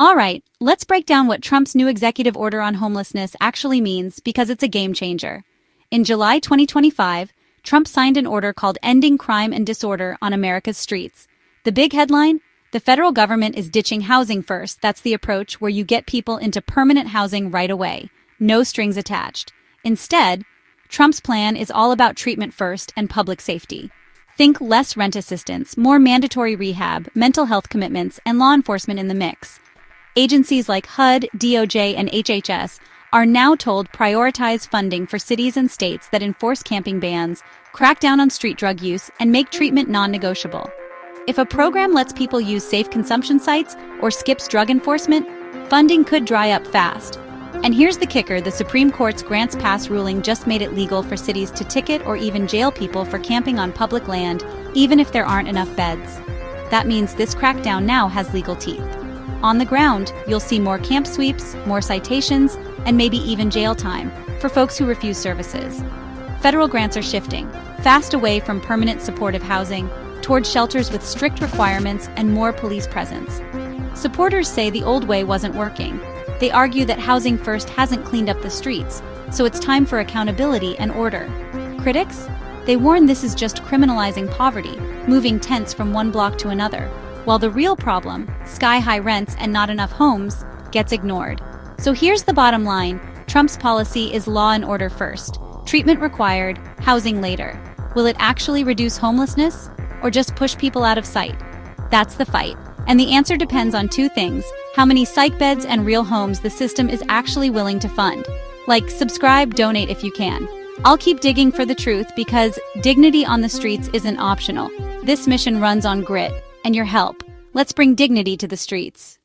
All right, let's break down what Trump's new executive order on homelessness actually means because it's a game changer. In July 2025, Trump signed an order called Ending Crime and Disorder on America's Streets. The big headline? The federal government is ditching housing first. That's the approach where you get people into permanent housing right away. No strings attached. Instead, Trump's plan is all about treatment first and public safety. Think less rent assistance, more mandatory rehab, mental health commitments, and law enforcement in the mix. Agencies like HUD, DOJ, and HHS are now told prioritize funding for cities and states that enforce camping bans, crack down on street drug use, and make treatment non-negotiable. If a program lets people use safe consumption sites or skips drug enforcement, funding could dry up fast. And here's the kicker: the Supreme Court's Grants Pass ruling just made it legal for cities to ticket or even jail people for camping on public land, even if there aren't enough beds. That means this crackdown now has legal teeth. On the ground, you'll see more camp sweeps, more citations, and maybe even jail time for folks who refuse services. Federal grants are shifting fast away from permanent supportive housing towards shelters with strict requirements and more police presence. Supporters say the old way wasn't working. They argue that Housing First hasn't cleaned up the streets, so it's time for accountability and order. Critics? They warn this is just criminalizing poverty, moving tents from one block to another, while the real problem, sky-high rents and not enough homes, gets ignored. So here's the bottom line: Trump's policy is law and order first, treatment required, housing later. Will it actually reduce homelessness, or just push people out of sight? That's the fight. And the answer depends on two things: how many psych beds and real homes the system is actually willing to fund. Like, subscribe, donate if you can. I'll keep digging for the truth because dignity on the streets isn't optional. This mission runs on grit and your help. Let's bring dignity to the streets.